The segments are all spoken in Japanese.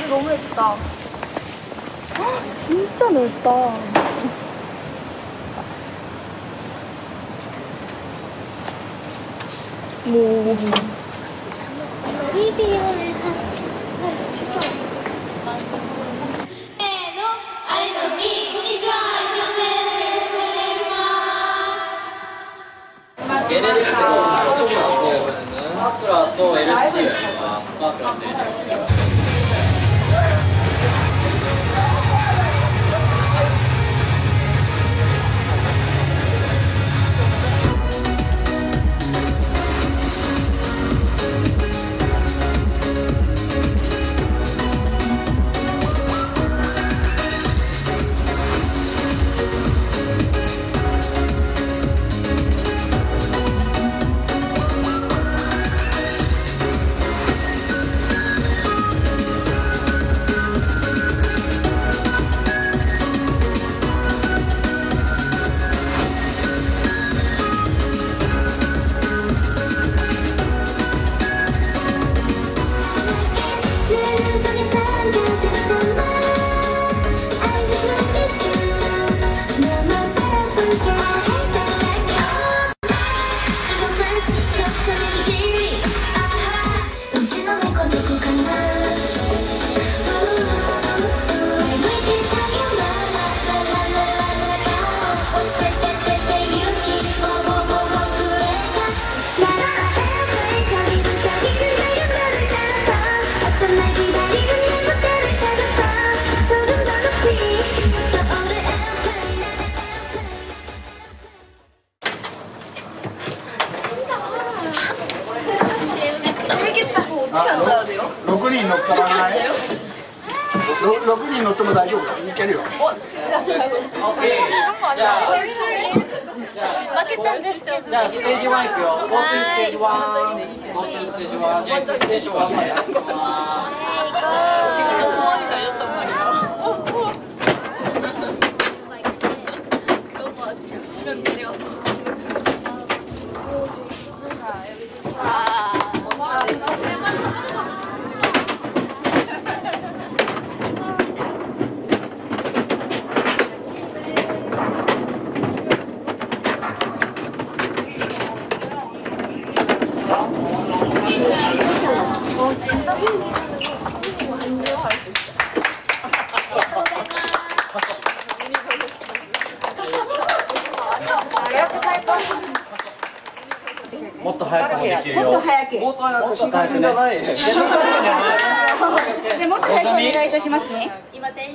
너무 예쁘다. 진짜 넓다. 뭐. LSD枕と LSD がスパークラーと LSD。6人乗っからない？ 6人乗っても大丈夫？いけるよ。じゃあ負けたんですけど。じゃあステージ1いくよ。Go to ステージ1。Go to ステージ1。じゃあステージ1までやっていきます。진짜もっと早くもできるよ。もっと早く。もっと早く新幹線じゃない。でもっと早くお願いいたしますね。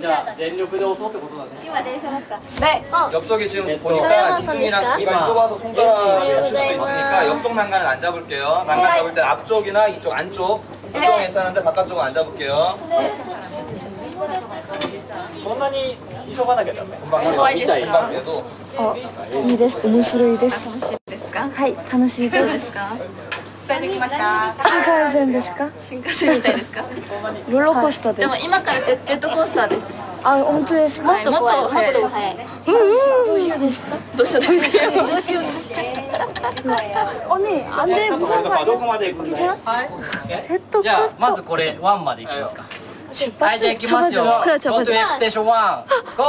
じゃあ全力で押そうってことだね。今電車だった. 네. 옆쪽에 지금 보니까 기둥이랑 이가 좁아서 손가락을 칠 수도 있으니까 옆쪽 난간은 안 잡을게요. 난간 잡을 때 앞쪽이나 이쪽 안쪽 이쪽은 괜찮은데 바깥쪽은 안 잡을게요. そんなに急がなきゃダメ。금방みたいな。 금방 돼도 いいです。面白いです。はい、楽しいです。伝えてきました。新幹線ですか？新幹線みたいですか？ローラーコースターで。ですも今からジェットコースターです。あ、本当ですか？もっと怖い。もっと早いです。どうしようですか？どうしようですか？どうしようですか？언니 안 돼. 무서운 거 どこまで行くんだよ。ジェットコースター。じゃあまずこれ1まで行きますか。出はい、じゃあ行きますよ。Go to Xステーション1。Go。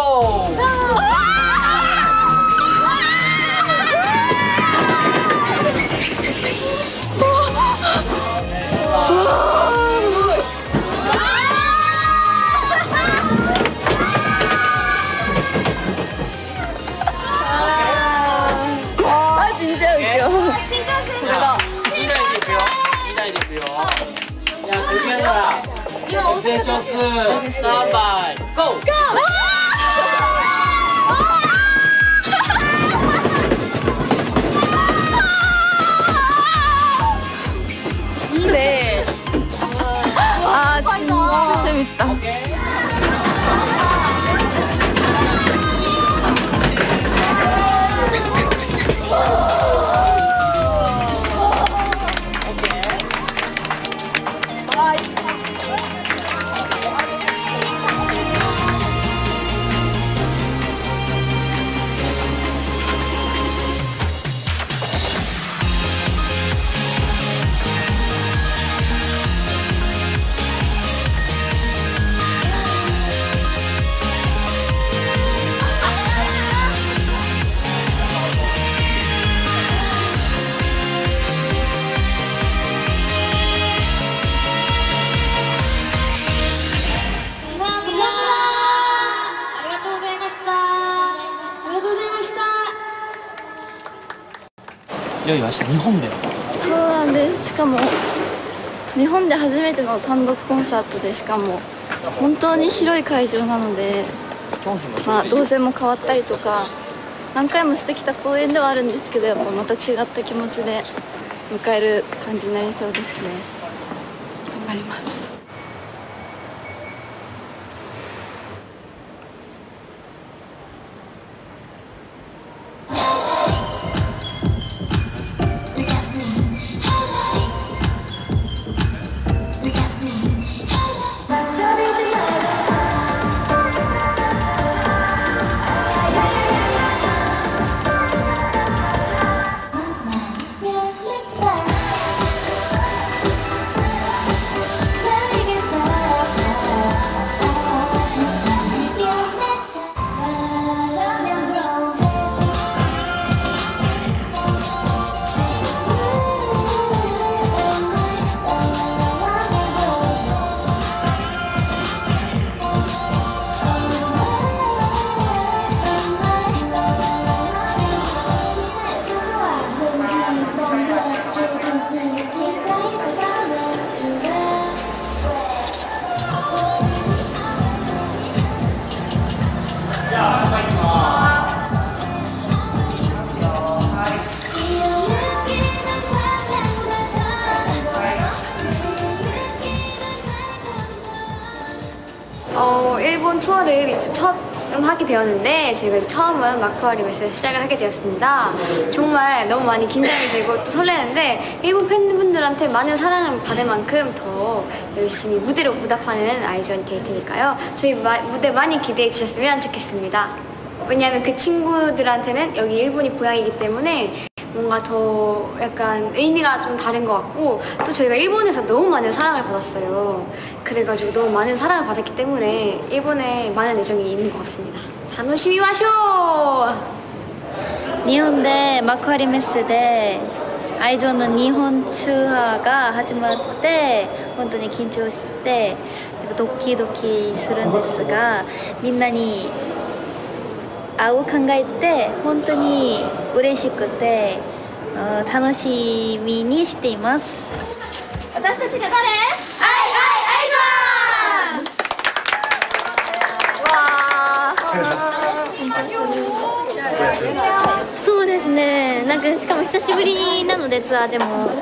아 진짜 웃겨. 2台で行くよ。2台で行くよ。じゃあ次はステーション2スタンバイ。ゴー。いいね。아 진짜 재밌다. 発表は日本で。そうなんです。しかも日本で初めての単独コンサートで、しかも本当に広い会場なので、動線も変わったりとか何回もしてきた公演ではあるんですけど、やっぱまた違った気持ちで迎える感じになりそうですね。頑張ります。일본 투어를 이제 처음 하게 되었는데, 저희가 처음은 마크아리메스에서 시작을 하게 되었습니다. 정말 너무 많이 긴장이 되고 또 설레는데, 일본 팬분들한테 많은 사랑을 받을 만큼 더 열심히 무대로 보답하는 아이즈원이 될 테니까요. 저희 무대 많이 기대해 주셨으면 좋겠습니다. 왜냐하면 그 친구들한테는 여기 일본이 고향이기 때문에 뭔가 더 약간 의미가 좀 다른 것 같고, 또 저희가 일본에서 너무 많은 사랑을 받았어요. 그래가지고 너무 많은 사랑을 받았기 때문에 일본에 많은 애정이 있는 것 같습니다. 楽しみましょう。日本で幕張メッセで愛情の日本ツアーが始まって、本当に緊張してドキドキするんですが、みんなに会う考えて本当に嬉しくて楽しみにしています。私たちが誰？そうですね、なんかしかも久しぶりなのでツアーでも、だ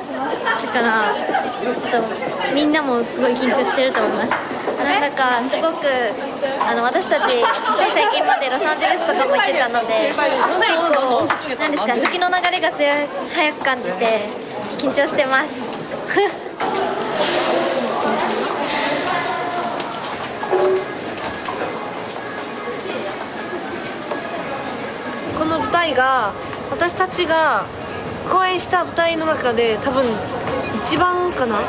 からちょっとみんなもすごい緊張してると思います。なんだかすごく私たちつい最近までロサンゼルスとかも行ってたので、結構なんですか、時の流れが早く感じて緊張してますこの舞台が私たちが公演した舞台の中で多分一番かな、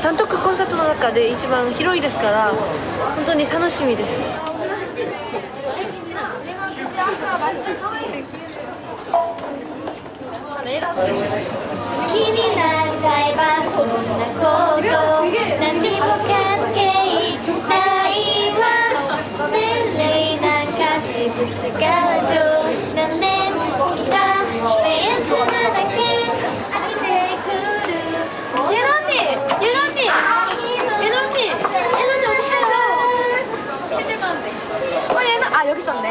単独コンサートの中で一番広いですから、本当に楽しみです。気になっちゃえばそんなこと何にも関係ないわ。年齢なんか生物感情、何年も来たレースなだけ飽きてくる。예나님 어딨어요? 아, 여기 있었네.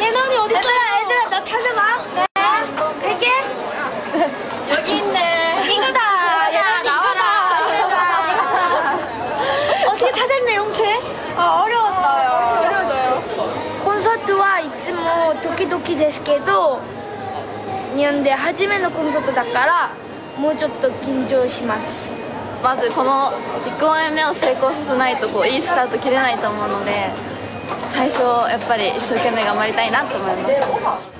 예나 언니 어딨어요? 얘들아 나 찾아봐. 네, 갈게. 여기 있네. 이거다. 야, 나와라. 어떻게 찾았네, 용케? 어려웠어요. 콘서트はいつもドキドキですけど、日本で初めのコンサートだからもうちょっと緊張します。まずこの1公演目を成功させないといいスタート切れないと思うので、最初やっぱり一生懸命頑張りたいなと思います。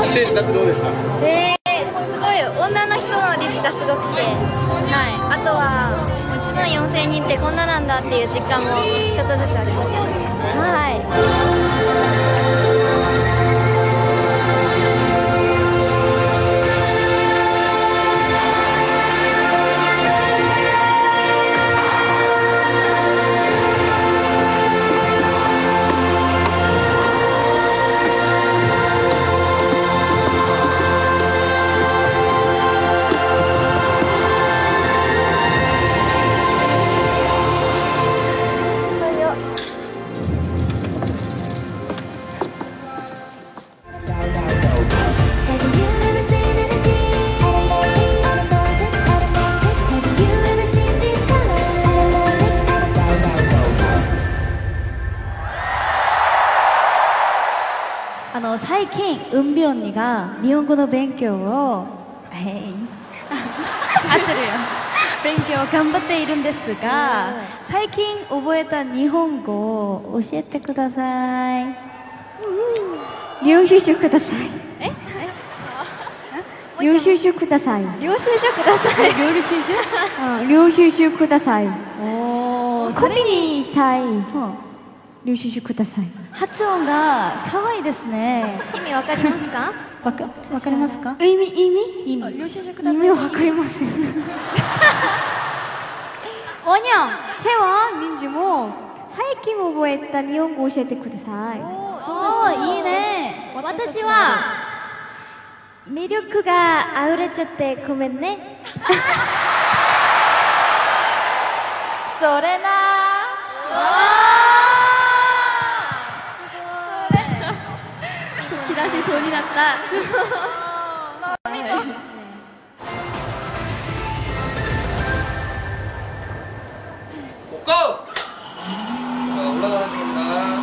ステージだってどうでした？すごい女の人の率がすごくて、あとは1万4000人ってこんななんだっていう実感もちょっとずつありました。最近ウンビョンニが日本語の勉強を合ってるよ勉強を頑張っているんですが、最近覚えた日本語を教えてください。領収書ください。領収書ください。領収書ください。領収書ください。コピーにしたい。領収書ください。発音が可愛いですね。意味わかりますか？わかりますか？意味領収書ください。意味わかりません。おにゃん、セワン、忍者も最近覚えた日本語教えてください。いいね。私は魅力が溢れちゃってごめんね。それな。引き出しそうになった。고! 올라가는 중입니다.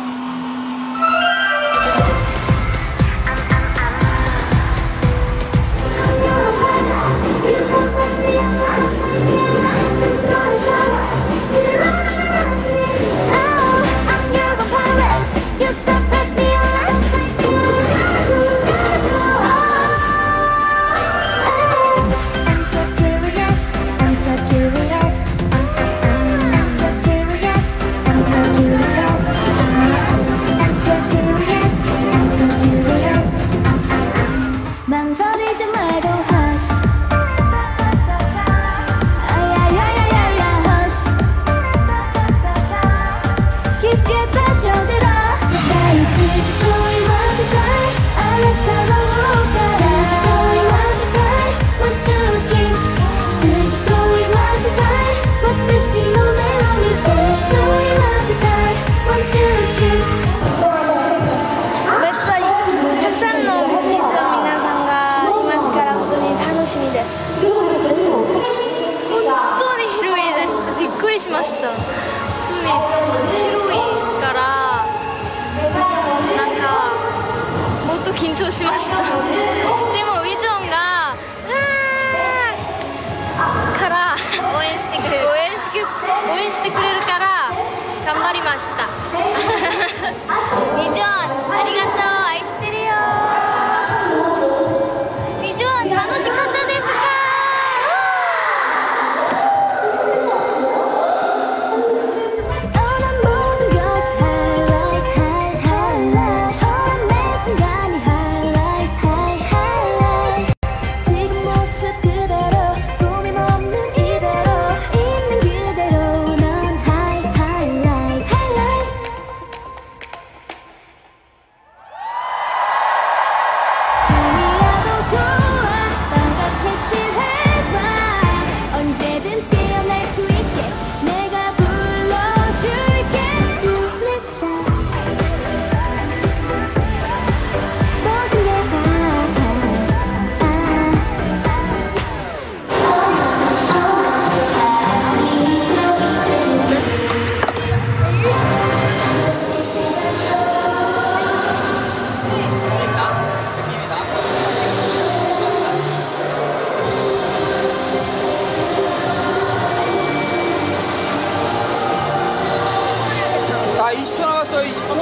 남았어 20초.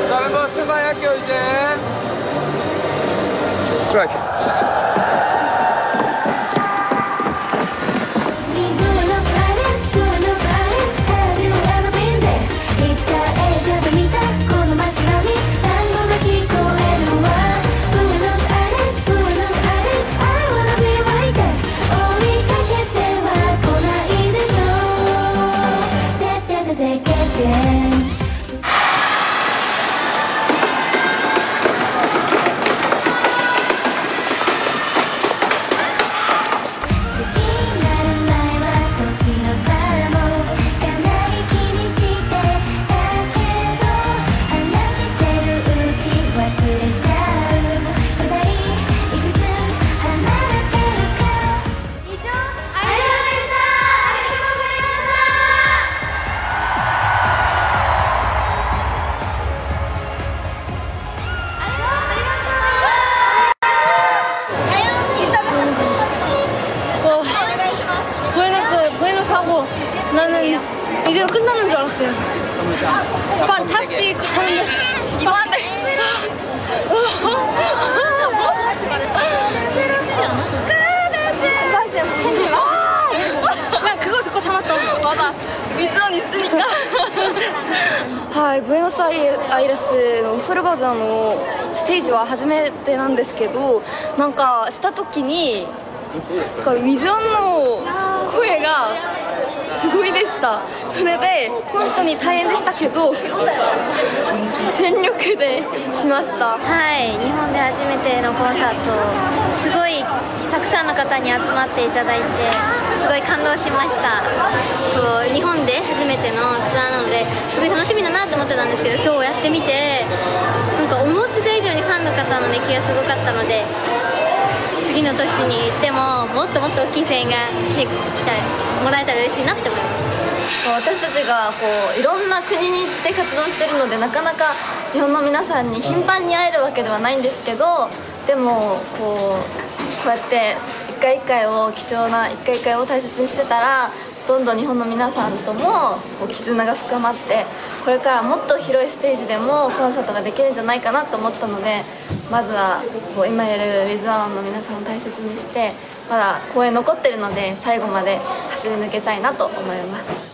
자 멤버 스탠바이 할게요 이제. 스트라이크. 나는 이대로 끝나는 줄 알았어요. 판타스틱 하는데 이거 안 돼. 난 그거 듣고 참았다. 맞아. 위즈원 있으니까. はい、ブエノスアイレスのフルバージョンのステージは初めてなんですけど、なんかした時になんかビジョンの声がすごいでした。それで本当に大変でしたけど全力でしました。はい、日本で初めてのコンサート、すごいたくさんの方に集まっていただいてすごい感動しました。日本で初めてのツアーなのですごい楽しみだなと思ってたんですけど、今日やってみてなんか思ってた以上にファンの方の熱気がすごかったので、次の年に行ってももっともっと大きい声援が来てもらえたら嬉しいなって思います。私たちがこういろんな国に行って活動してるので、なかなか日本の皆さんに頻繁に会えるわけではないんですけど、でもこうやって一回一回を貴重な一回一回を大切にしてたら、どんどん日本の皆さんともこう絆が深まって、これからもっと広いステージでもコンサートができるんじゃないかなと思ったので、まずはこう今いるWithOneの皆さんを大切にして、まだ公演残ってるので最後まで走り抜けたいなと思います。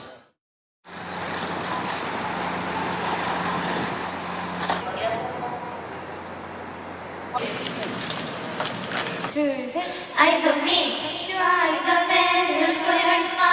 アイゾンミー、こんにちは、アイゾンです。よろしくお願いします。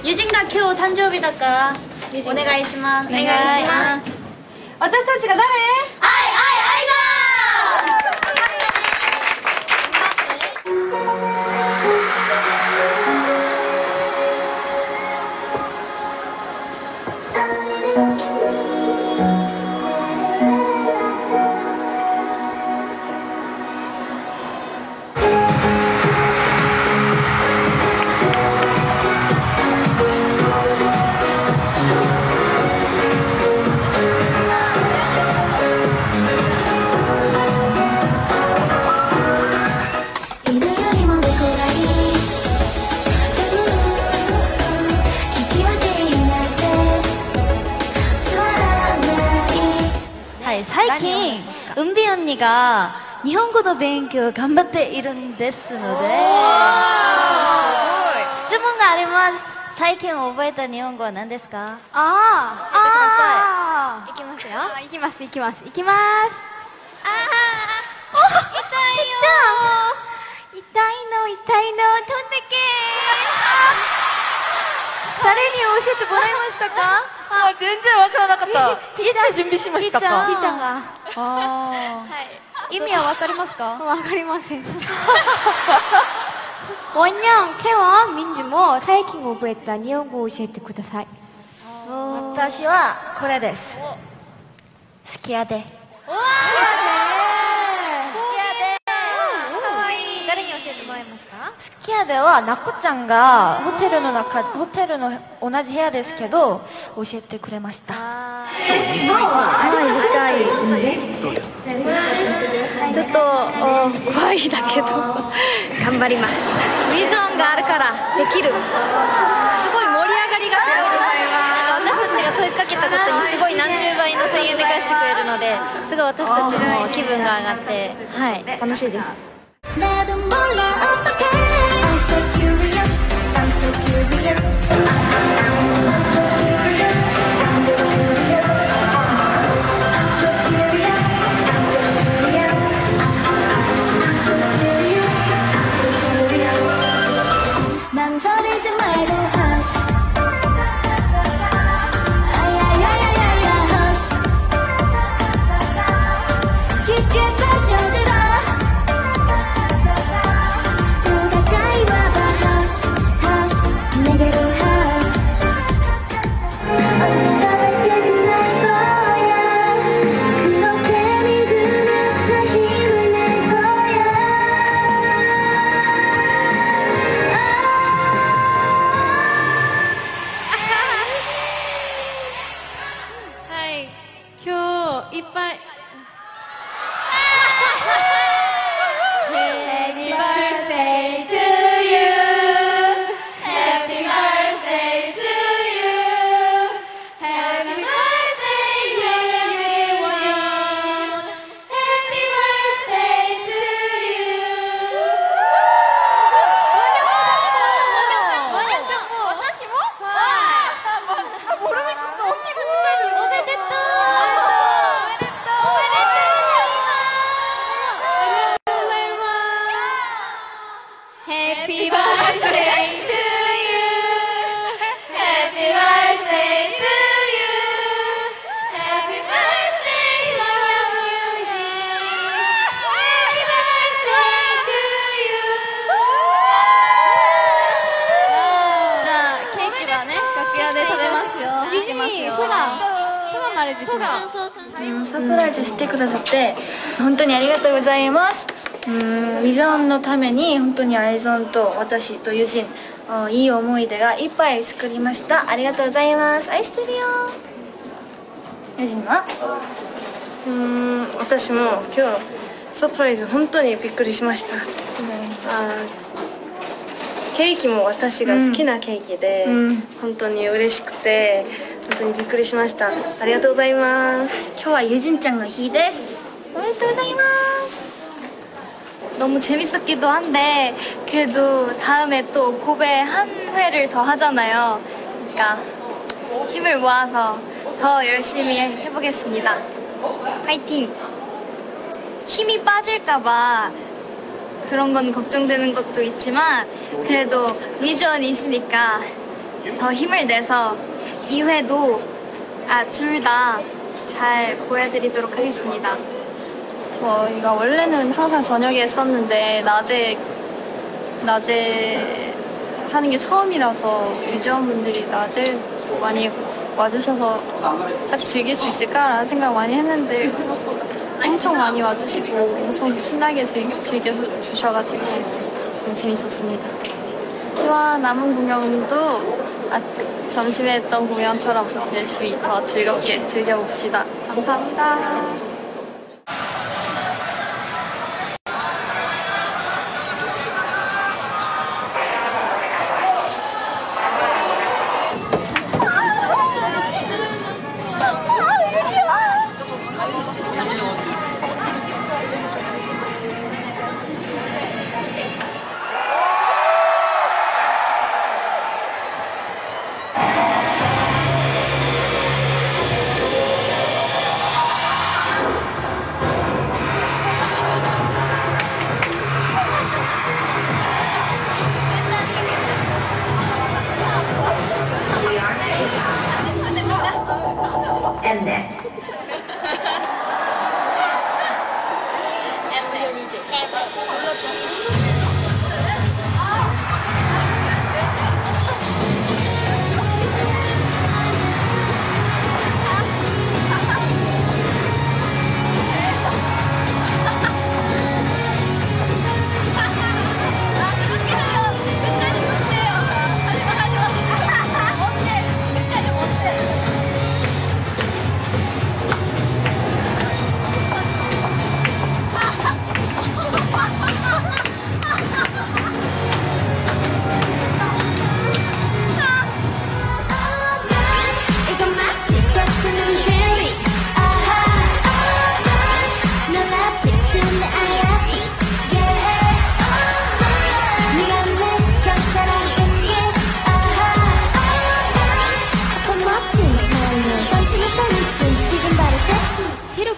ユジンが今日誕生日だからお願いします。お願いします。私たちが誰？最近、은비 언니が日本語の勉強を頑張っているんですので、質問があります。最近覚えた日本語は何ですか？教えてください。いきますよ。いきます。痛いよ。痛いの、飛んでけ。誰に教えてもらいましたか？全然わからなかった。いつ準備しましたか？ひーちゃんが。意味はわかりますか？わかりません。원영、채원、민주も最近覚えた日本語を教えてください。私はこれです。すき家で。かわいい。誰に教えてもらいました？すき家ではなこちゃんがホテルの同じ部屋ですけど教えてくれました。ちょっと怖いだけど頑張ります。ビジョンがあるからできる。すごい盛り上がりがすごいです。なんか私たちが問いかけたことにすごい何十倍の声援で返してくれるので、すごい私たちも気分が上がって、はい、楽しいです。サプライズしてくださって本当にありがとうございます。ビジョンのために本当にアイゾンと私とユジンいい思い出がいっぱい作りました。ありがとうございます。愛してるよ。ユジンは？私も今日サプライズ本当にびっくりしました。ケーキも私が好きなケーキで、本当に嬉しくて本当にびっくりしました。ありがとうございます。今日はユジンちゃんの日です。おめでとうございます。너무 재밌었기도 한데 그래도 다음에 또 고베 한 회를 더 하잖아요. 그러니까 힘을 모아서 더 열심히 해보겠습니다. 파이팅! 힘이 빠질까봐 그런 건 걱정되는 것도 있지만 그래도 위전이 있으니까 더 힘을 내서 2회도 둘 다 잘 보여드리도록 하겠습니다. 저희가 원래는 항상 저녁에 했었는데 낮에 하는 게 처음이라서 유지원분들이 낮에 많이 와주셔서 같이 즐길 수 있을까라는 생각 많이 했는데 생각보다 엄청 많이 와주시고 엄청 신나게 즐겨주셔가지고 너무 재밌었습니다. 치와 남은 공연도 점심에 했던 공연처럼 열심히 더 즐겁게 즐겨봅시다. 감사합니다.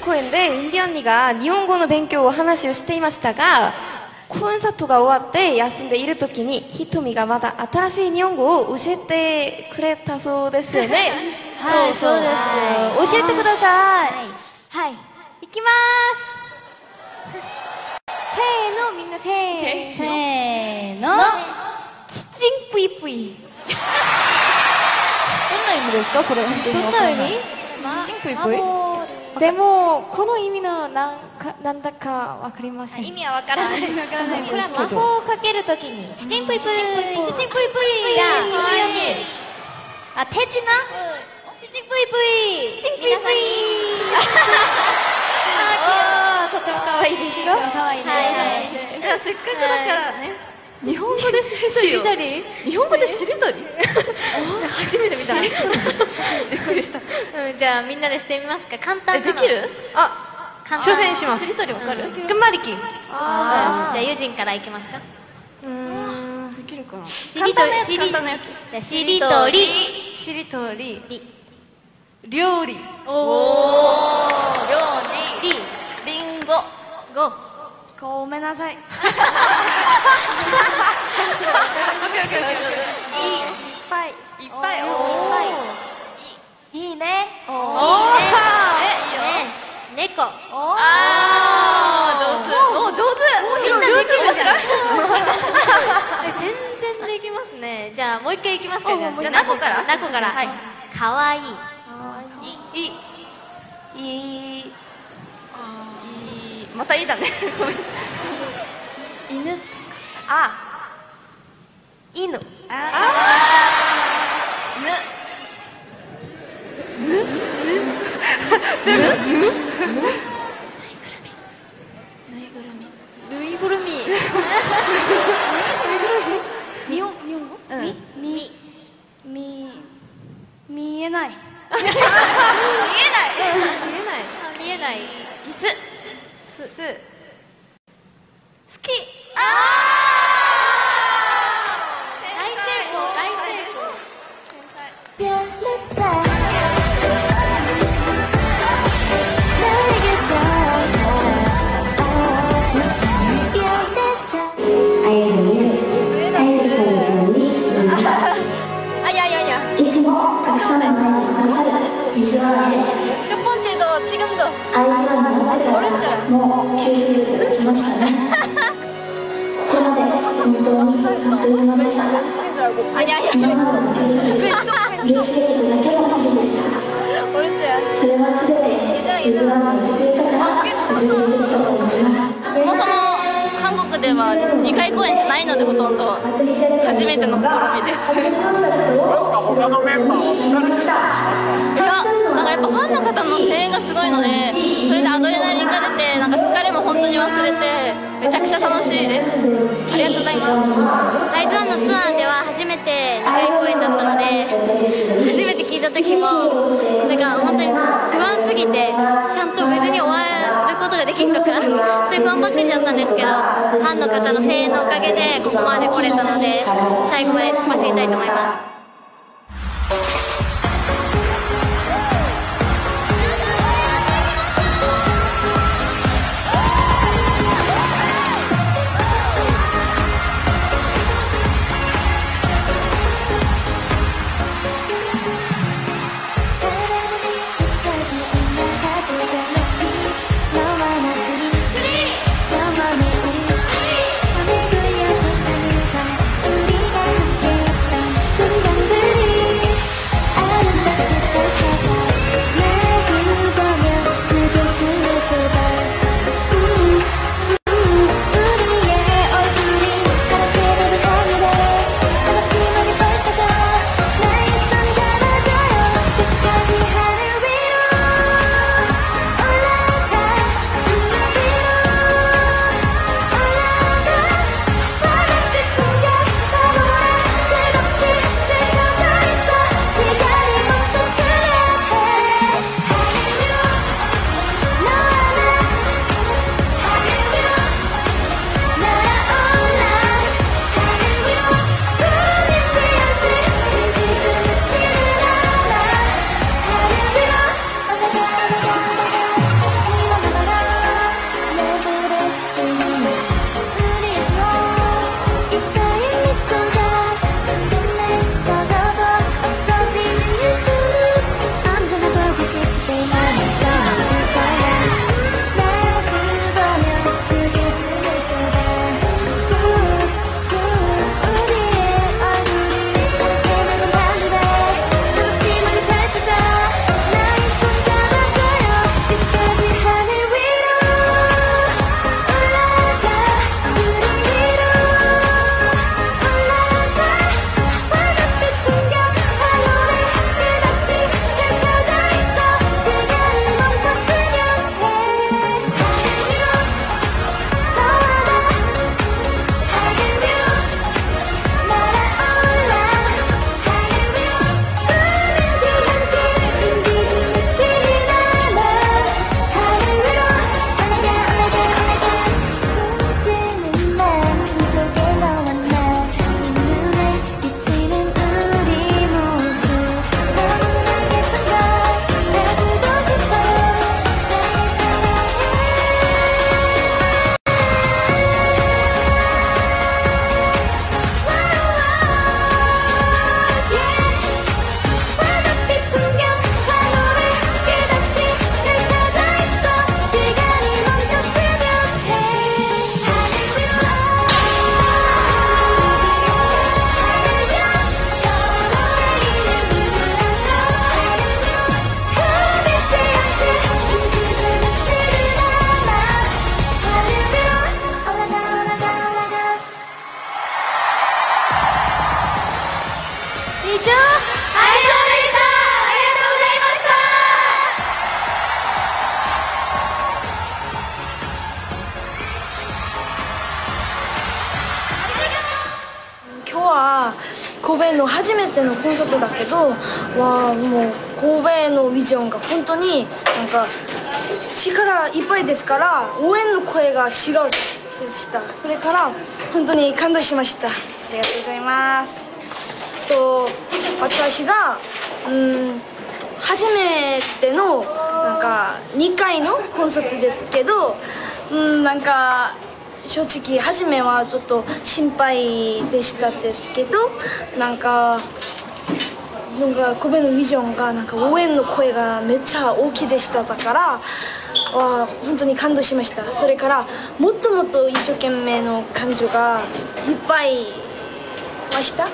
公演でインディ언니が日本語の勉強を話をしていましたが、コンサートが終わって休んでいる時にひとみがまた新しい日本語を教えてくれたそうですよね。はい、そうです。教えてください。はい。いきまーす。せーの、みんなせーの。ちちんぷいぷい。どんな意味ですかこれ。どんな意味？ちちんぷいぷい。でもこの意味のなんだかわかりません。意味はわからない。これは魔法をかけるときにちちんぷいぷいちちんぷいぷいじゃあ手品ちちんぷいぷいちちんぷいぷいとても可愛いですよ。可愛いね。じゃあせっかくだからね、日本語でしりとり。日本語でしりとり。初めて見た。びっくりした。じゃあみんなでしてみますか。簡単なの。できる？あ、挑戦します。しりとりわかる？くんまりき。じゃあユジンからいきますか。できるかな。しりとり。しりとり。しりとり。料理。おお。料理。りんご。ごめんなさい。いっぱい。いいね。猫。上手。みんなできるじゃん。全然できますね。じゃあもう一回いきますか。じゃあナコから。かわいい。またいいだね。ごめん。犬。犬。ぬいぐるみ。日本語？見えない。見えない。椅子。好き。大成功。いつもたくさんの前にくださる水は첫 번째도 지금도 アイズワンになってからもう9ヶ月が経ちましたね。ここまで本当にあっという間でした。今までの経験で嬉しいことだけの旅でした。それは全て水ワンがいてくれたから実現できたと思います。そもそも韓国では2回公演じゃないのでほとんど初めての試みです。他のメンバーを疲れてたりしますか？いや、なんかやっぱファンの方の声援がすごいので、それでアドレナリンが出て、なんか疲れも本当に忘れて、めちゃくちゃ楽しいです。ありがとうございます。ライズワンのツアーでは初めて2回公演だったので、初めて聞いた時もなんか本当に不安すぎて、ちゃんと無事に終わることができるのか、そういう不安ばっかりだったんですけど、ファンの方の声援のおかげでここまで来れたので、最後まで突っ走りたいと思います。우리가 함께했던 순간들이 初めてのコンサートだけどもう神戸のビジョンが本当になんか力いっぱいですから応援の声が違うでした。それから本当に感動しました。ありがとうございます。私が初めてのなんか2回のコンサートですけどなんか正直初めはちょっと心配でしたですけどなんか神戸のビジョンがなんか応援の声がめっちゃ大きいでしただから本当に感動しました。それからもっともっと一生懸命の感情がいっぱいました。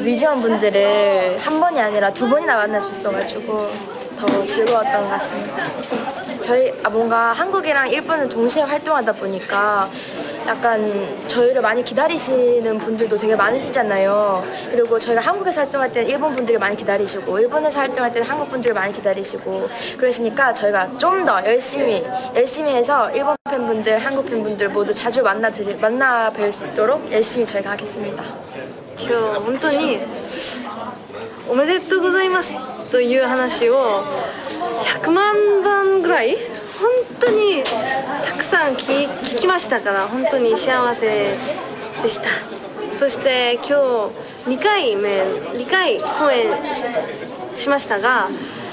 뮤지원 분들을 한 번이 아니라 두 번이나 만날 수 있어가지고 더 즐거웠던 것 같습니다. 뭔가 한국이랑 일본을 동시에 활동하다 보니까 약간 저희를 많이 기다리시는 분들도 되게 많으시잖아요. 그리고 저희가 한국에서 활동할 때는 일본 분들이 많이 기다리시고 일본에서 활동할 때는 한국 분들이 많이 기다리시고 그러시니까 저희가 좀 더 열심히 해서 일본 팬분들, 한국 팬분들 모두 자주 만나 뵐 수 있도록 열심히 저희가 하겠습니다. 今日本当におめでとうございますという話を100万番ぐらい本当にたくさん聞きましたから本当に幸せでした。そして今日2回公演 しましたが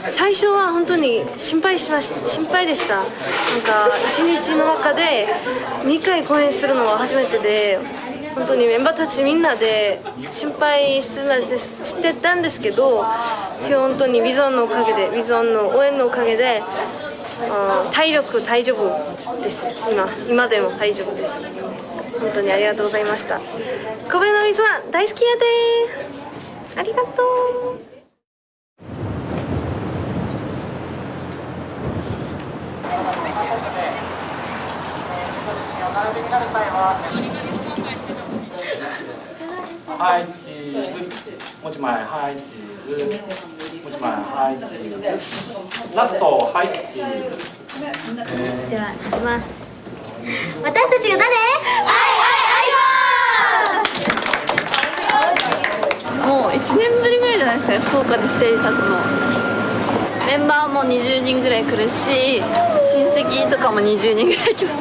最初は本当に心配でした。なんか1日の中で2回公演するのは初めてで本当にメンバーたちみんなで心配してたんですけど今日本当にビゾンのおかげでビゾンの応援のおかげで体力大丈夫です。今でも大丈夫です。本当にありがとうございました。神戸の水は大好きやでありがとう。はいチーズもう一枚はいチーズもう一枚はいチーズラストはいチーズでは行きます。私たちが誰？もう1年ぶりぐらいじゃないですかね、福岡でステージ立つの。メンバーも20人ぐらい来るし親戚とかも20人ぐらい来ます。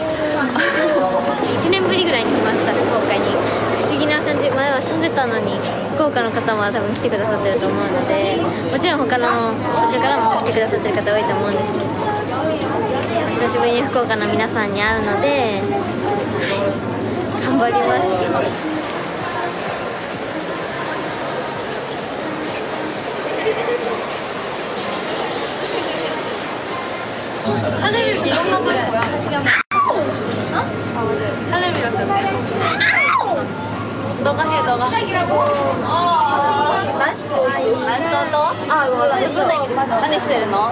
1年ぶりぐらいに来ました、福岡に。不思議な感じ。前は住んでたのに福岡の方も多分来てくださってると思うのでもちろん他の場所からも来てくださってる方多いと思うんですけど久しぶりに福岡の皆さんに会うので頑張ります。サレビいろんな声私がサレビだった動画見る動画ラストと何してるの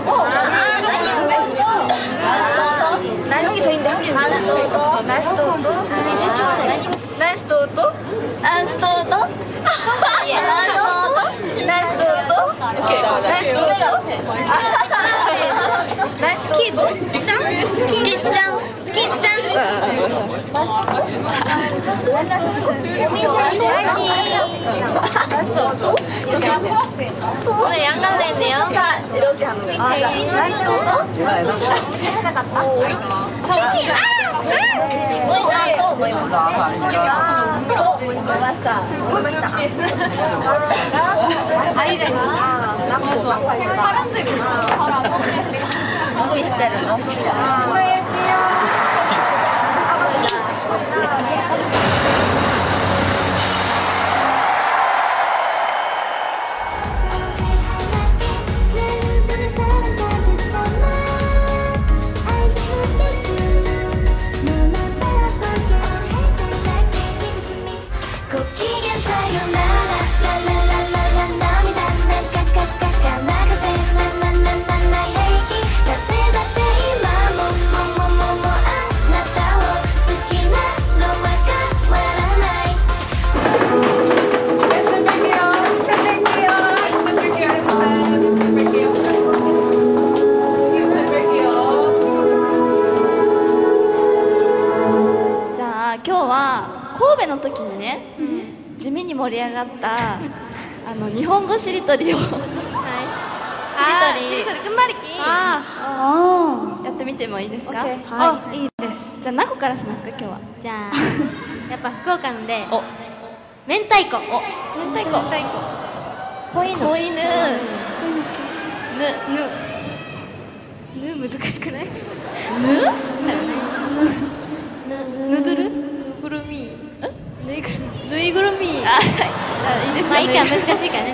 오늘 양갈래네요. 이렇게 하는 거야. 라스트何してるの？盛り上がった日本語しりとりをしりとり頑張りやってみてもいいですか？はい、いいです。じゃあ何個からしますか今日は？じゃあやっぱ福岡ので明太子。明太子。子犬。ぬ難しくない？ぬぐるみ。ぬいぐるみ。いいですか？まあいいか、難しいからね。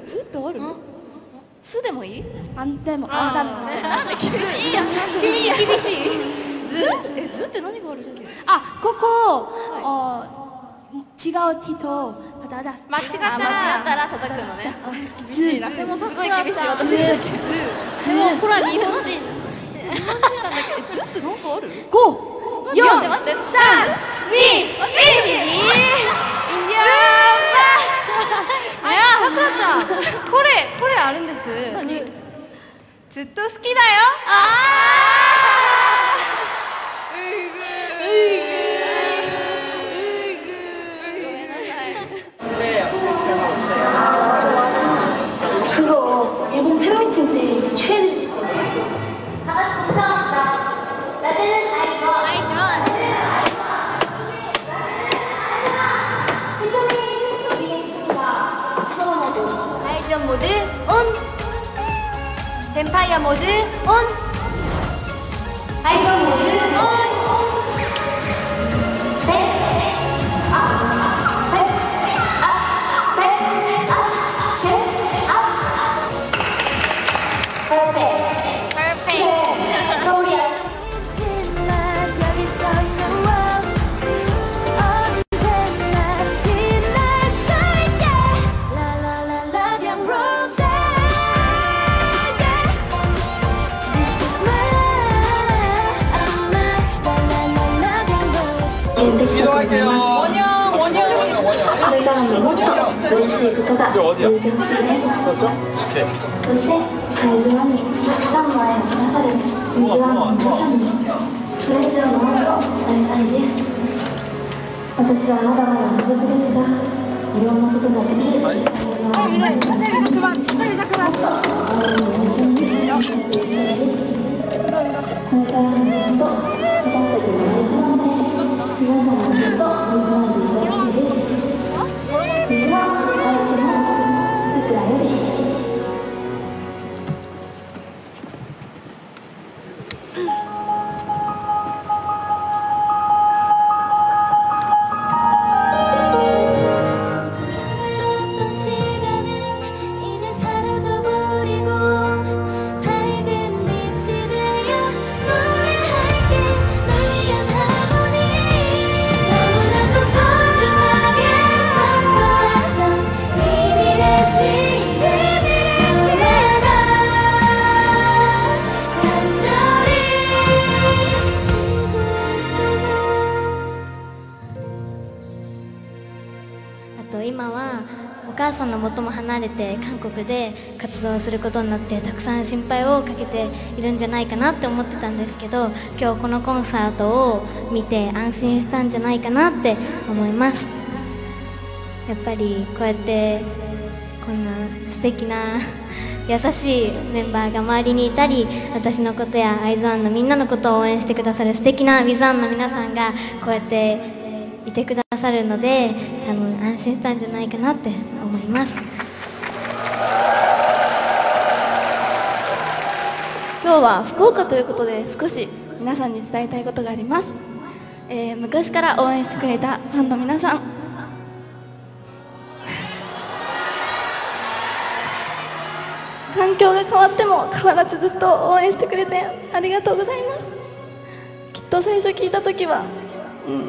ずってある？すでもいい？でもなんで急にいいやん。厳しい。ずって何があるじゃん。ここ違う人間違ったら叩くのね。厳しいな。でもすごい厳しい私。でもほら日本人なんだけどずってなんかある？5、4、待って、3、2、1。さくらちゃん、これあるんです。ずっと好きだよ。그거 일본 팬미팅 때 최애들이 있을 거예요. 아이전 모드 온. 뱀파이어 모드 온. 아이전 모드 온. 기도할게요. これからももっと嬉しいことが続いてほしいです。そして会場にたくさんの愛をくださる水ワンの皆さんにそれ以上の愛を伝えたいです。私はまだまだ未熟ですが、いろんなことができるこれからもずっと私たちの愛なので、皆さんもずっと水ワンでいてほしいです。水は失敗します。さくらより。今はお母さんの元も離れて韓国で活動することになってたくさん心配をかけているんじゃないかなって思ってたんですけど、今日このコンサートを見て安心したんじゃないかなって思います。やっぱりこうやってこんな素敵な優しいメンバーが周りにいたり、私のことやIZ*ONEのみんなのことを応援してくださる素敵なWITH*ONEの皆さんがこうやっていてくださるので、多分安心したんじゃないかなって思います。今日は福岡ということで少し皆さんに伝えたいことがあります。昔から応援してくれたファンの皆さん、環境が変わっても変わらずずっと応援してくれてありがとうございます。きっと最初聞いた時は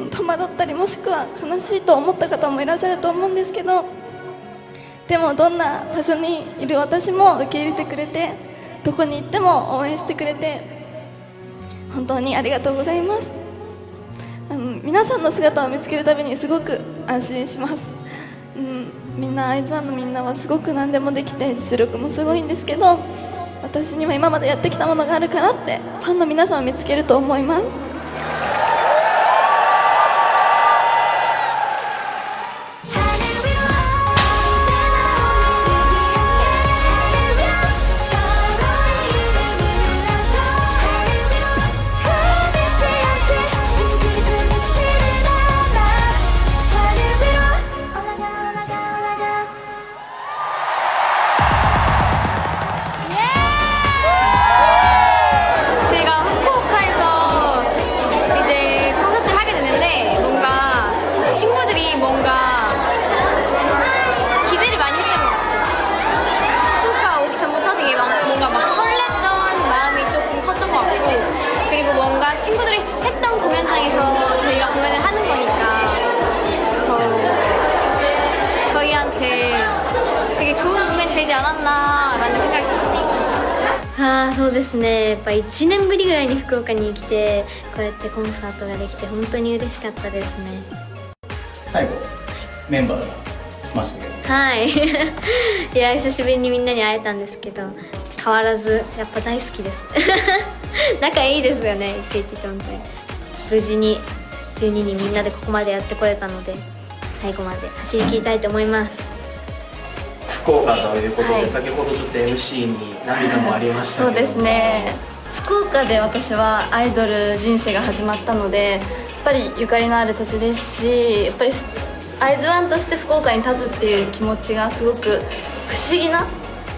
戸惑ったり、もしくは悲しいと思った方もいらっしゃると思うんですけど、でもどんな場所にいる私も受け入れてくれて、どこに行っても応援してくれて本当にありがとうございます。皆さんの姿を見つけるたびにすごく安心します。みんなアイズワンのみんなはすごく何でもできて実力もすごいんですけど、私には今までやってきたものがあるからってファンの皆さんを見つけると思います。그리고 뭔가 친구들이 했던 공연장에서 저희가 공연을 하는 거니까 저희한테 되게 좋은 공연이 되지 않았나라는 생각이 들었어요. そうですね、やっぱ1年ぶりぐらいに福岡に来てこうやってコンサートができて本当に嬉しかったですね。最後メンバーが来ましたけど、はい。いや久しぶりにみんなに会えたんですけど、変わらずやっぱ大好きです。仲いいですよね、HKT って本当に。無事に12人みんなでここまでやってこれたので、最後まで走り切りたいと思います。福岡ということで、先ほどちょっと MC に涙もありましたけど。そうですね、福岡で私はアイドル人生が始まったので、やっぱりゆかりのある土地ですし、やっぱりアイズワンとして福岡に立つっていう気持ちがすごく不思議な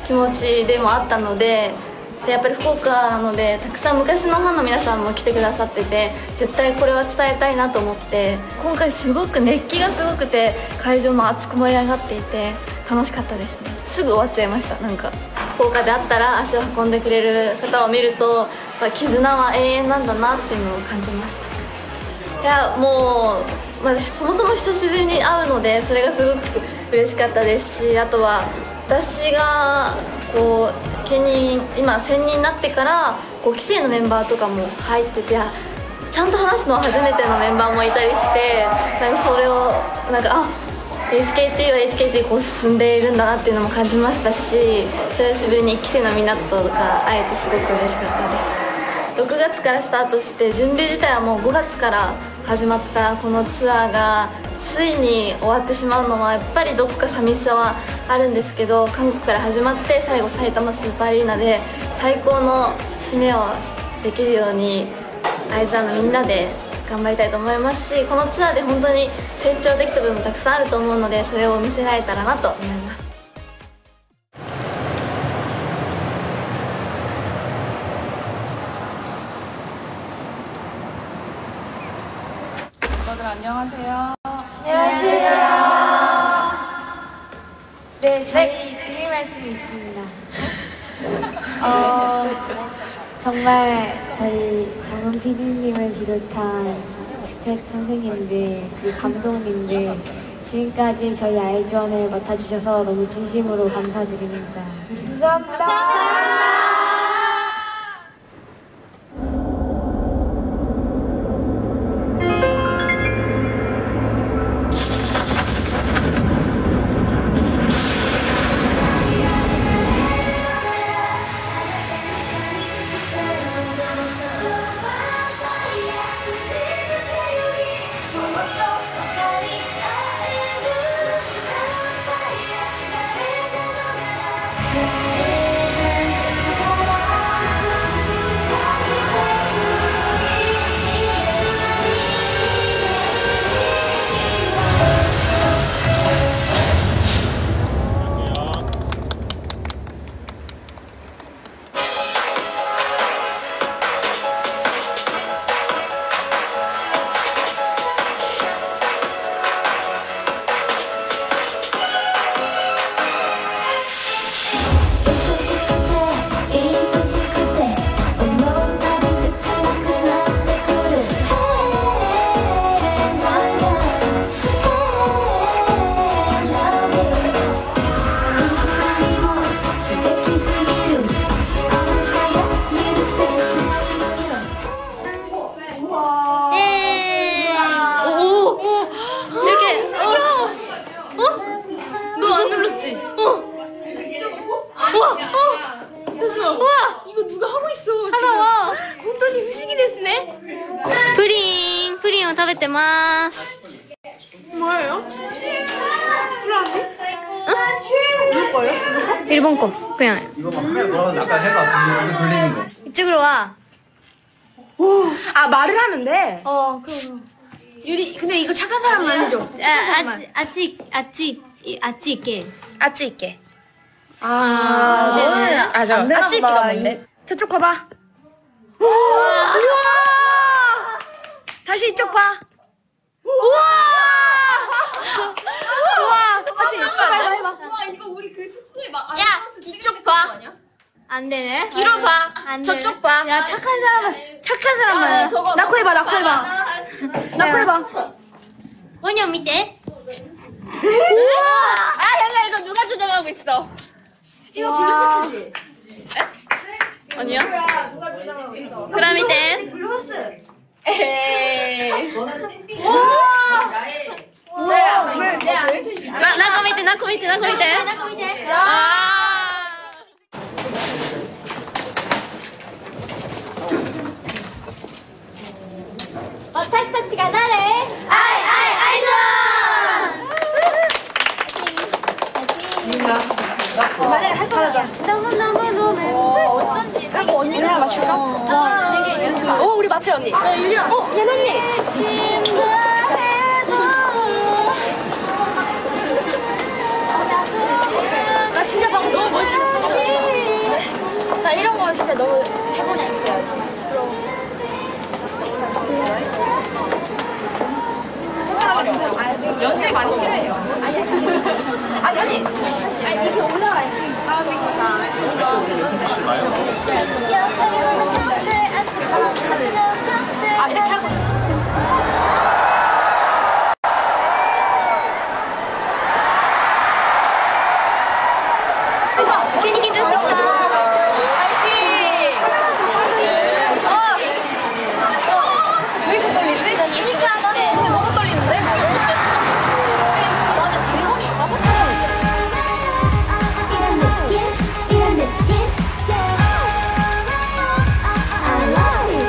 気持ちでもあったので、やっぱり福岡なのでたくさん昔のファンの皆さんも来てくださってて、絶対これは伝えたいなと思って、今回すごく熱気がすごくて会場も熱く盛り上がっていて楽しかったですね。すぐ終わっちゃいました。なんか福岡であったら足を運んでくれる方を見ると、絆は永遠なんだなっていうのを感じました。いやもう、そもそも久しぶりに会うのでそれがすごく嬉しかったですし、あとは私がこう兼任今専任になってからこう期生のメンバーとかも入ってて、ちゃんと話すのは初めてのメンバーもいたりして、なんかそれをなんかHKT は HKT こう進んでいるんだなっていうのも感じましたし、久しぶりに期生のみんなとか会えてすごく嬉しかったです。6月からスタートして準備自体はもう5月から始まったこのツアーがついに終わってしまうのはやっぱりどこか寂しさはあるんですけど、韓国から始まって最後埼玉スーパーアリーナで最高の締めをできるようにアイズワンのみんなで頑張りたいと思いますし、このツアーで本当に成長できた部分もたくさんあると思うので、それを見せられたらなと思います。안녕하세요. 안녕하세요. 네, 저희 드릴 말씀이 있습니다. 정말 저희 정은 PD님을 비롯한 스텝 선생님들 그리고 감독님들 지금까지 저희 아이즈원을 맡아주셔서 너무 진심으로 감사드립니다. 감사합니다. 食べてます。 뭐예요? 누구 거요? 일본 거 그냥. 이거 막 카메라 돌아가는데 아까 해봐. 돌리는 거. 이쪽으로 와. 아 말을 하는데. 그럼. 유리 근데 이거 착한 사람만 해줘. 아찌 있게. 아찌 있게. 네. 아찌 있게가 뭔데? 저쪽 봐봐. 우와! 다시 이쪽 봐. 우와! 맞지? 해봐. 와 이거 우리 그 숙소에 막 야, 이쪽 봐. 안 되네. 뒤로 봐. 안 저쪽 봐. 야 착한 사람만. 저거 나코 해봐. 나코 해봐. 원영 밑에. 야, 이거 누가 조절하고 있어? 이거 블루투스지? 아니야? 누가 조절하고 있어? 그럼 밑에. 블루투스. 에이. 나코 밑에. 아. 私たちが誰？언니랑 맞출까? 우리 맞춰 언니. 유리야. 예나 언니. 나 진짜 방금 너무 멋있었어. 나 이런 거 진짜 너무 해보고 싶었어요. 연습이 많이 필요해요. 아니. 이렇게 올라가. 이렇게 하고. 괜히 긴장했다. 왜 이렇게 떨리지? 그러니까 나는 오늘 너무 떨리는데? 나는 일본이 가봤다. 이런 느낌. I love it.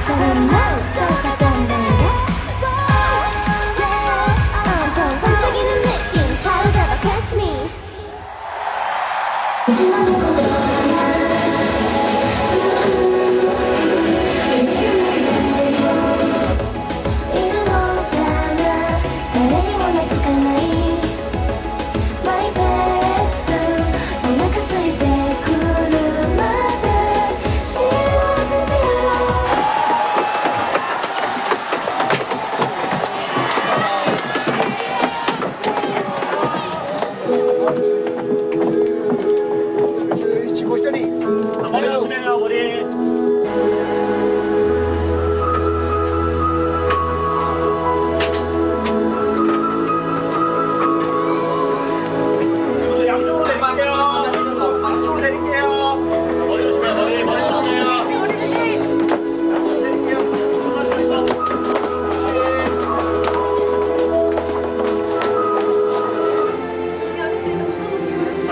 너는 마음속에 던져내. 반짝이는 느낌 사로잡아 catch me.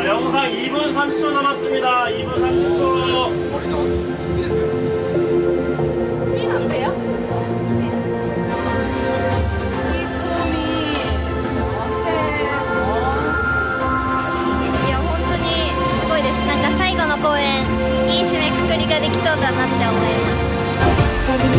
영상 2분 30초 남았습니다. 2분 30초.最後の公演いい締めくくりができそうだなって思います。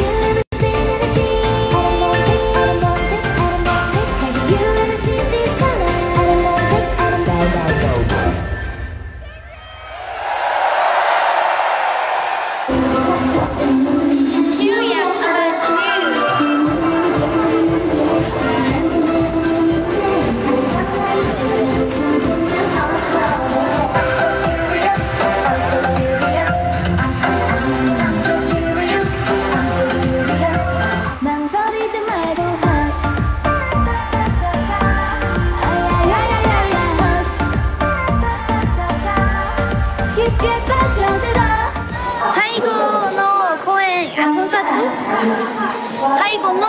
最後の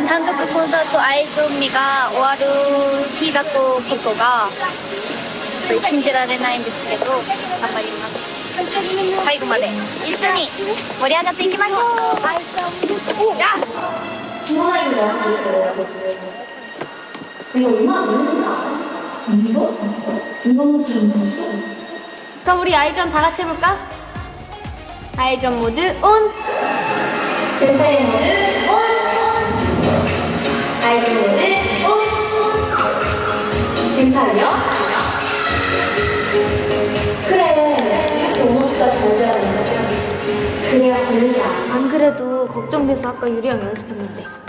単独コンサート愛情味が終わる日だとことが信じられないんですけど頑張ります。最後まで一緒に盛り上がっていきましょう。그럼 우리 아이전 다 같이 해볼까? 아이전 모드 온! 펜타일 모드 온! 아이전 모드 온! 펜타일요? 그래, 오늘부터 잘 들어가는 거죠? 그래야 걸리지 않아. 안 그래도 걱정돼서 아까 유리랑 연습했는데.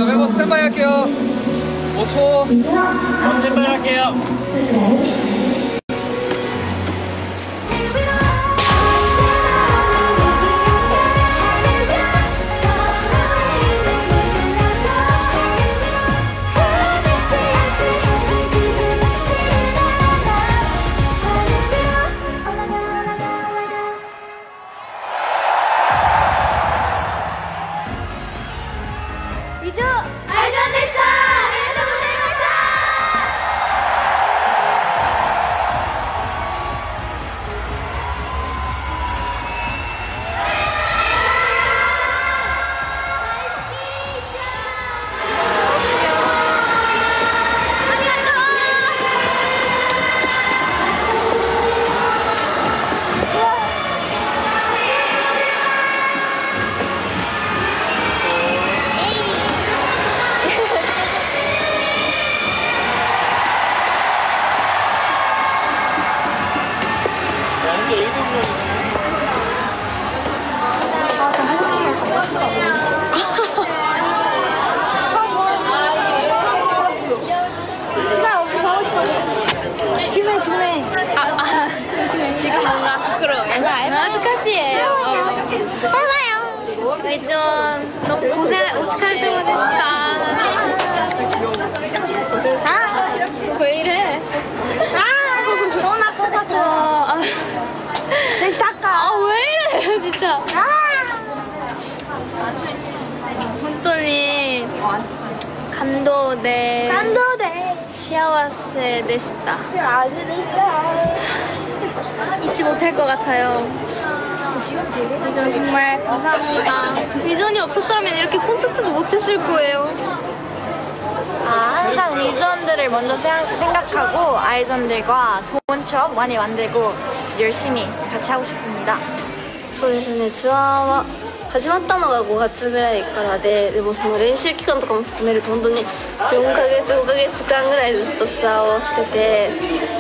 멤버 스탠바이 할게요. 5초. 스탠바이 할게요. 이조 아이전 でした。ありがとうございました。지금 뭔가 부끄러워요.恥ずかしいよ. 설마요. 아이전 너무 고생, 오츠카레사마でした. 왜 이래? 너나 뽑아줘. 아, 왜 이래, 진짜. 本当に感動で幸せでした. 잊지 못할 것 같아요. 비전 정말 감사합니다. 비전이 없었다면 이렇게 콘서트도 못했을 거예요. 항상 위즈원들을 먼저 생각하고 아이즈원들과 좋은 추억 많이 만들고 열심히 같이 하고 싶습니다. そうですね、ツアーは始まったのが5月ぐらいからでもその練習期間とかも含めると本当に4ヶ月5ヶ月間ぐらいずっとツアーをしてて、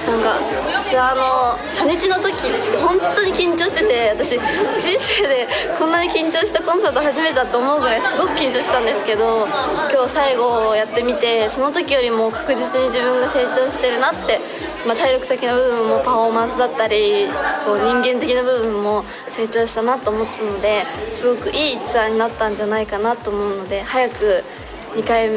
なんかツアーの初日の時本当に緊張してて、私人生でこんなに緊張したコンサート初めてだと思うぐらいすごく緊張してたんですけど、今日最後やってみてその時よりも確実に自分が成長してるなって、体力的な部分もパフォーマンスだったりこう人間的な部分も成長したなと思ったので、すごくいいツアーになったんじゃないかなと思うので、早く2回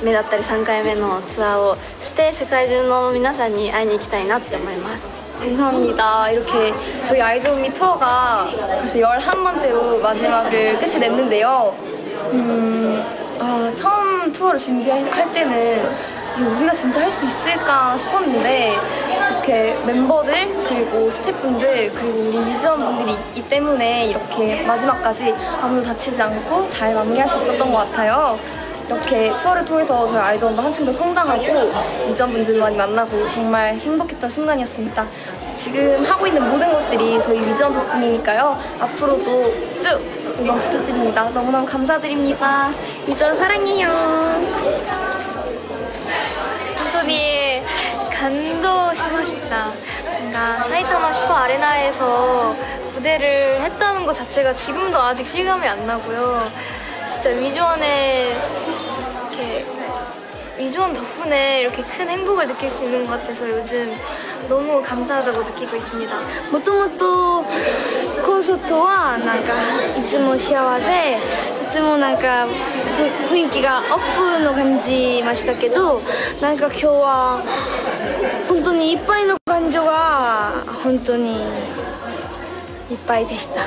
目だったり3回目のツアーをして世界中の皆さんに会いに行きたいなって思います。 감사합니다. 이렇게 저희 아이즈오미 투어가 벌써 11번째로 마지막을 끝이 냈는데요. 처음 투어를 준비할 때는 우리가 진짜 할 수 있을까 싶었는데 이렇게 멤버들 그리고 스태프분들 그리고 우리 위즈원분들이 있기 때문에 이렇게 마지막까지 아무도 다치지 않고 잘 마무리할 수 있었던 것 같아요. 이렇게 투어를 통해서 저희 아이즈원도 한층 더 성장하고 위즈원분들 많이 만나고 정말 행복했던 순간이었습니다. 지금 하고 있는 모든 것들이 저희 위즈원 덕분이니까요. 앞으로도 쭉 응원 부탁드립니다. 너무너무 감사드립니다. 위즈원 사랑해요. 本当に感動しました。埼玉슈퍼 아레나에서 무대를 했다는 것 자체가 지금도 아직 실감이 안 나고요. 진짜 위즈원 덕분에 이렇게 큰 행복을 느낄 수 있는 것 같아서 요즘 너무 감사하다고 느끼고 있습니다. もともとコンサートはなんかいつも幸せ、いつもなんか雰囲気がアップの感じましたけど、なんか今日は本当にいっぱいの感情が本当にいっぱいでした。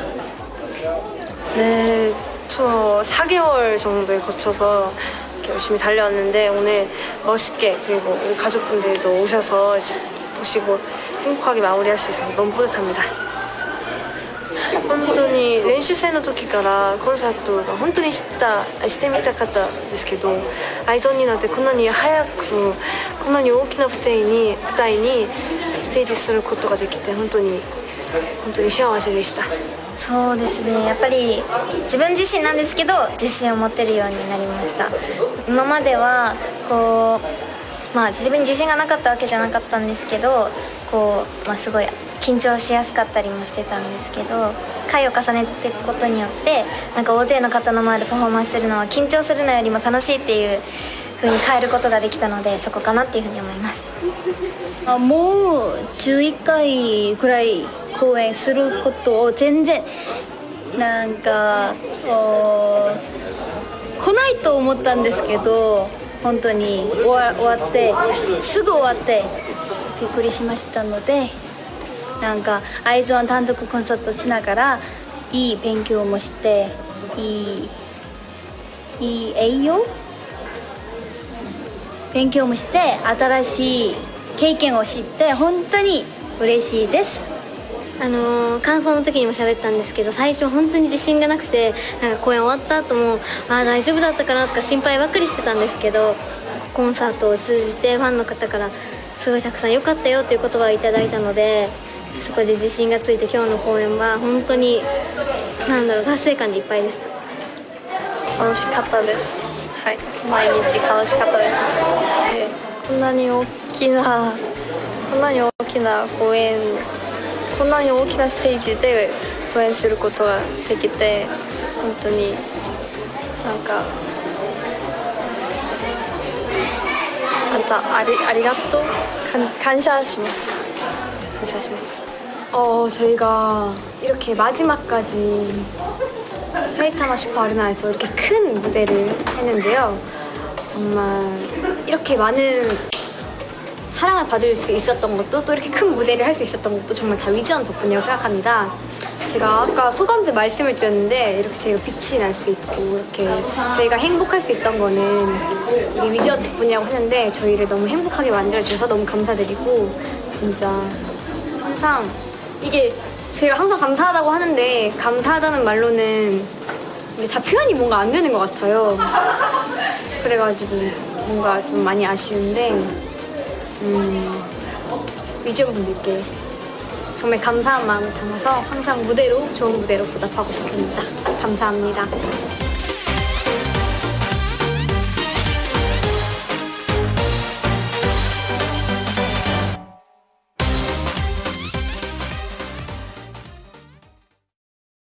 네, 투어 4개월 정도에 거쳐서 이렇게 열심히 달려왔는데 오늘 멋있게 그리고 우리 가족분들도 오셔서 이제 보시고 행복하게 마무리할 수 있어서 너무 뿌듯합니다. 本当に練習生の時からコンサートが本当にしてみたかったんですけど、アイゾンになってこんなに早くこんなに大きな舞台にステージすることができて本当に幸せでした。そうですね、やっぱり自分自身なんですけど自信を持てるようになりました。今まではこう、自分に自信がなかったわけじゃなかったんですけど、すごい緊張しやすかったりもしてたんですけど、回を重ねていくことによってなんか大勢の方の前でパフォーマンスするのは緊張するのよりも楽しいっていう風に変えることができたので、そこかなっていう風に思います。もう11回くらい公演することを全然なんか来ないと思ったんですけど、本当に終わってすぐ終わってびっくりしましたので、なんかアイズワン単独コンサートしながらいい勉強もしていい栄養勉強もして新しい経験を知って本当に嬉しいです。感想の時にも喋ったんですけど、最初本当に自信がなくて、なんか公演終わった後も大丈夫だったかなとか心配ばっかりしてたんですけど、コンサートを通じてファンの方からすごいたくさん良かったよっていう言葉をいただいたので、そこで自信がついて今日の公演は本当に達成感でいっぱいでした。楽しかったです。はい、毎日楽しかったです。こんなに大きな公演、こんなに大きなステージで公演することができて、本当になんかありがとう、感謝します。感謝します。 저희가 이렇게 마지막까지 사이타마 슈퍼 아레나에서 이렇게 큰 무대를 했는데요. 정말 이렇게 많은 사랑을 받을 수 있었던 것도, 또 이렇게 큰 무대를 할 수 있었던 것도 정말 다 위즈원 덕분이라고 생각합니다. 제가 아까 소감 때 말씀을 드렸는데 이렇게 저희가 빛이 날 수 있고 이렇게 저희가 행복할 수 있던 거는 우리 위즈원 덕분이라고 하는데, 저희를 너무 행복하게 만들어주셔서 너무 감사드리고, 진짜 항상 이게 저희가 항상 감사하다고 하는데 감사하다는 말로는 이게 다 표현이 뭔가 안 되는 것 같아요. 그래가지고 뭔가 좀 많이 아쉬운데 뮤지엄 분들께 정말 감사한 마음을 담아서 항상 무대로 좋은 무대로 보답하고 싶습니다. 감사합니다.